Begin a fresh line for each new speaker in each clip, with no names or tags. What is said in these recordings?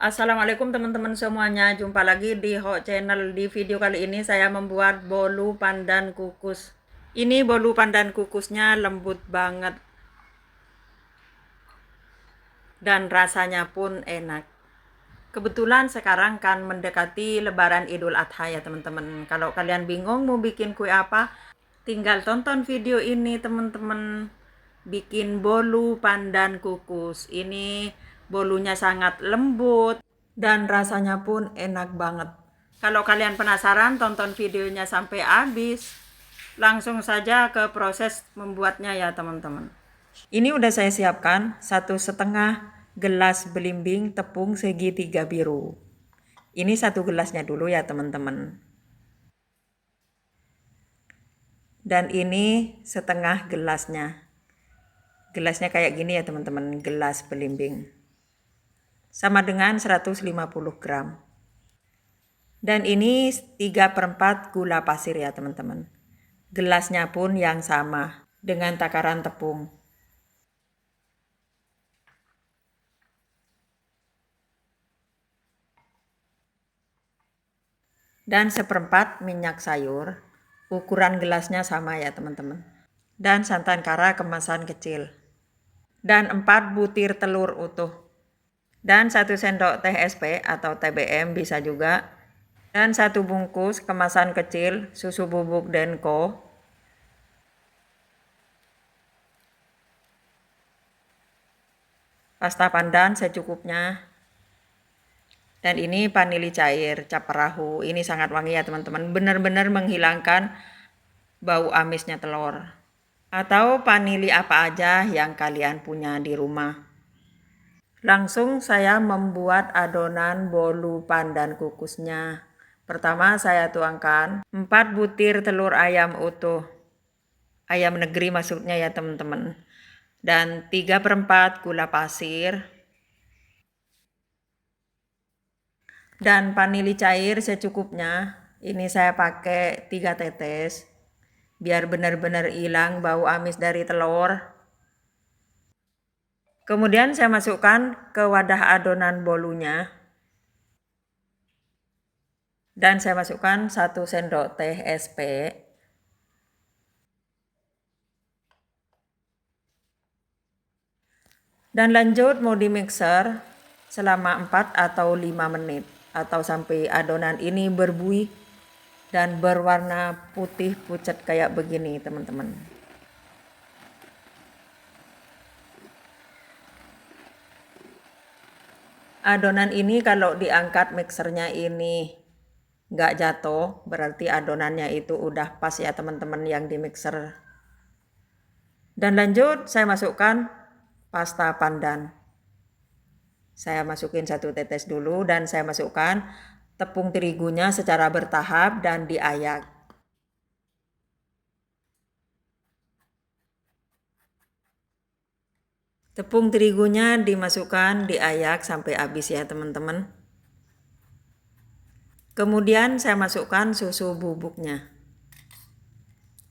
Assalamualaikum teman-teman semuanya, jumpa lagi di Ho Channel. Di video kali ini saya membuat bolu pandan kukus. Ini bolu pandan kukusnya lembut banget dan rasanya pun enak. Kebetulan sekarang kan mendekati Lebaran Idul Adha ya teman-teman. Kalau kalian bingung mau bikin kue apa, tinggal tonton video ini teman-teman. Bikin bolu pandan kukus. Ini bolunya sangat lembut dan rasanya pun enak banget. Kalau kalian penasaran, tonton videonya sampai habis. Langsung saja ke proses membuatnya ya teman-teman. Ini udah saya siapkan 1,5 gelas belimbing tepung segitiga biru. Ini 1 gelasnya dulu ya teman-teman. Dan ini setengah gelasnya. Gelasnya kayak gini ya teman-teman, gelas belimbing. Sama dengan 150 gram. Dan ini 3/4 gula pasir ya teman-teman. Gelasnya pun yang sama dengan takaran tepung. Dan 1/4 minyak sayur. Ukuran gelasnya sama ya teman-teman. Dan santan kara kemasan kecil. Dan 4 butir telur utuh. Dan 1 sendok teh SP atau TBM bisa juga. Dan 1 bungkus kemasan kecil susu bubuk Denko. Pasta pandan secukupnya. Dan ini vanili cair cap perahu. Ini sangat wangi ya teman-teman. Benar-benar menghilangkan bau amisnya telur. Atau vanili apa aja yang kalian punya di rumah. Langsung saya membuat adonan bolu pandan kukusnya. Pertama saya tuangkan 4 butir telur ayam utuh. Ayam negeri maksudnya ya teman-teman. Dan 3/4 gula pasir. Dan vanili cair secukupnya. Ini saya pakai 3 tetes. Biar benar-benar hilang bau amis dari telur. Kemudian saya masukkan ke wadah adonan bolunya. Dan saya masukkan 1 sendok teh SP. Dan lanjut mau di mixer selama 4 atau 5 menit. Atau sampai adonan ini berbuih dan berwarna putih pucat kayak begini teman-teman. Adonan ini kalau diangkat mixernya ini nggak jatuh, berarti adonannya itu udah pas ya teman-teman yang di mixer. Dan lanjut saya masukkan pasta pandan. Saya masukin 1 tetes dulu dan saya masukkan tepung terigunya secara bertahap dan diayak. Tepung terigunya dimasukkan, diayak sampai habis ya teman-teman. Kemudian saya masukkan susu bubuknya.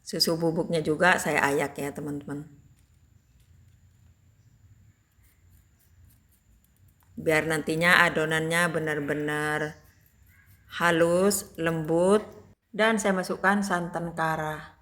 Susu bubuknya juga saya ayak ya teman-teman. Biar nantinya adonannya benar-benar halus, lembut. Dan saya masukkan santan kara.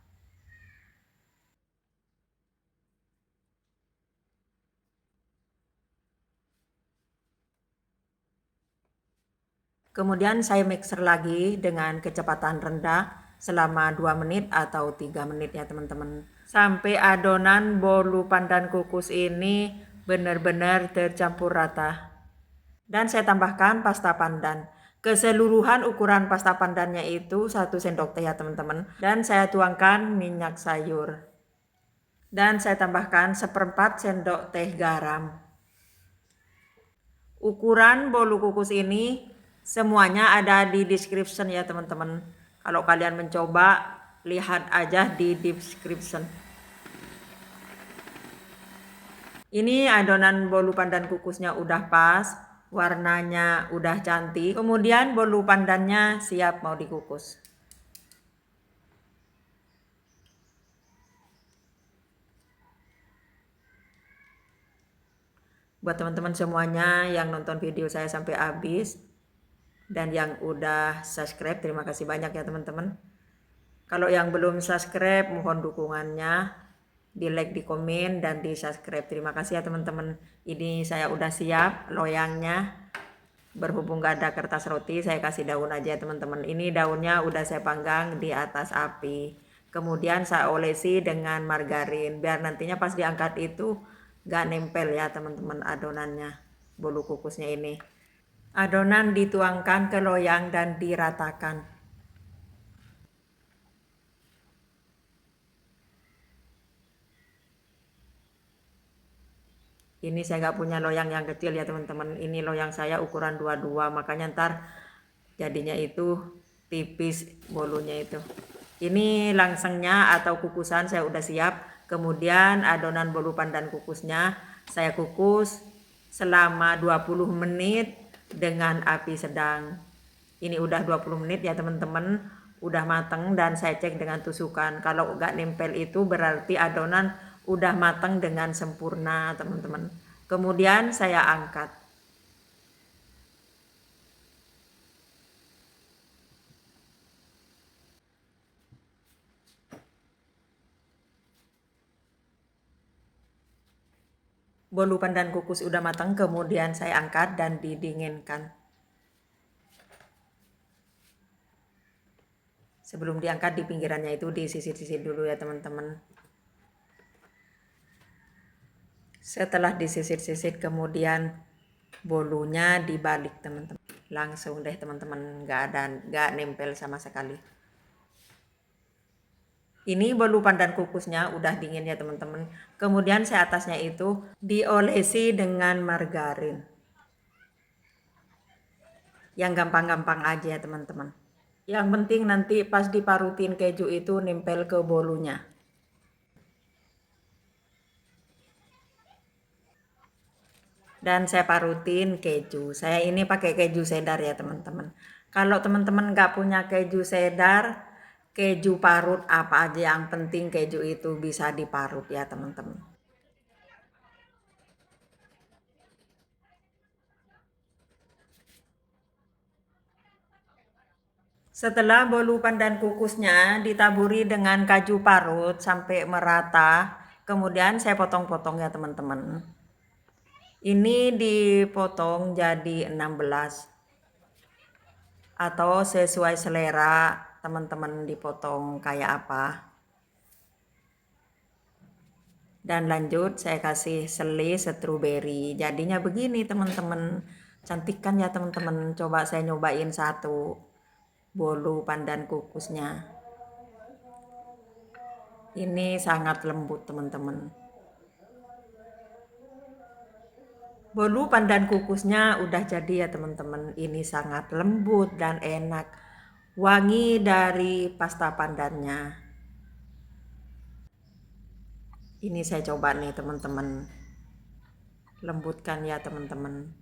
Kemudian saya mixer lagi dengan kecepatan rendah selama 2 menit atau 3 menit ya teman-teman. Sampai adonan bolu pandan kukus ini benar-benar tercampur rata. Dan saya tambahkan pasta pandan. Keseluruhan ukuran pasta pandannya itu 1 sendok teh ya teman-teman. Dan saya tuangkan minyak sayur. Dan saya tambahkan 1/4 sendok teh garam. Ukuran bolu kukus ini semuanya ada di description ya teman-teman. Kalau kalian mencoba, lihat aja di description. Ini adonan bolu pandan kukusnya udah pas, warnanya udah cantik. Kemudian bolu pandannya siap mau dikukus. Buat teman-teman semuanya yang nonton video saya sampai habis dan yang udah subscribe, terima kasih banyak ya teman-teman. Kalau yang belum subscribe, mohon dukungannya, di like, di komen, dan di subscribe. Terima kasih ya teman-teman. Ini saya udah siap loyangnya. Berhubung gak ada kertas roti, saya kasih daun aja teman-teman. Ini daunnya udah saya panggang di atas api. Kemudian saya olesi dengan margarin, biar nantinya pas diangkat itu gak nempel ya teman-teman adonannya, bolu kukusnya ini. Adonan dituangkan ke loyang dan diratakan. Ini saya nggak punya loyang yang kecil ya teman-teman. Ini loyang saya ukuran 22, makanya ntar jadinya itu tipis bolunya itu. Ini langsengnya atau kukusan saya udah siap. Kemudian adonan bolu pandan kukusnya saya kukus selama 20 menit dengan api sedang. Ini udah 20 menit ya teman-teman, udah mateng dan saya cek dengan tusukan. Kalau nggak nempel itu berarti adonan udah matang dengan sempurna teman-teman. Kemudian saya angkat. Bolu pandan kukus udah matang, kemudian saya angkat dan didinginkan. Sebelum diangkat di pinggirannya itu disisir-sisir dulu ya teman-teman. Setelah disisir-sisir kemudian bolunya dibalik teman-teman. Langsung deh teman-teman, nggak nempel sama sekali. Ini bolu pandan kukusnya udah dingin ya teman-teman. Kemudian saya atasnya itu diolesi dengan margarin. Yang gampang-gampang aja ya teman-teman. Yang penting nanti pas diparutin keju itu nempel ke bolunya. Dan saya parutin keju. Saya ini pakai keju cheddar ya teman-teman. Kalau teman-teman nggak punya keju cheddar, keju parut apa aja, yang penting keju itu bisa diparut ya teman-teman. Setelah bolu pandan kukusnya ditaburi dengan kaju parut sampai merata, kemudian saya potong-potong ya teman-teman. Ini dipotong jadi 16 atau sesuai selera teman-teman dipotong kayak apa. Dan lanjut saya kasih selai stroberi. Jadinya begini teman-teman. Cantik kan ya teman-teman. Coba saya nyobain satu bolu pandan kukusnya. Ini sangat lembut teman-teman. Bolu pandan kukusnya udah jadi ya teman-teman. Ini sangat lembut dan enak. Wangi dari pasta pandannya. Ini saya coba nih teman-teman. Lembutkan ya teman-teman.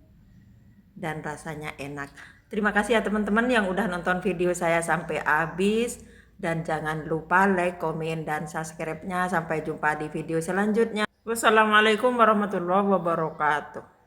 Dan rasanya enak. Terima kasih ya teman-teman yang udah nonton video saya sampai habis. Dan jangan lupa like, komen, dan subscribe-nya. Sampai jumpa di video selanjutnya. Wassalamualaikum warahmatullahi wabarakatuh.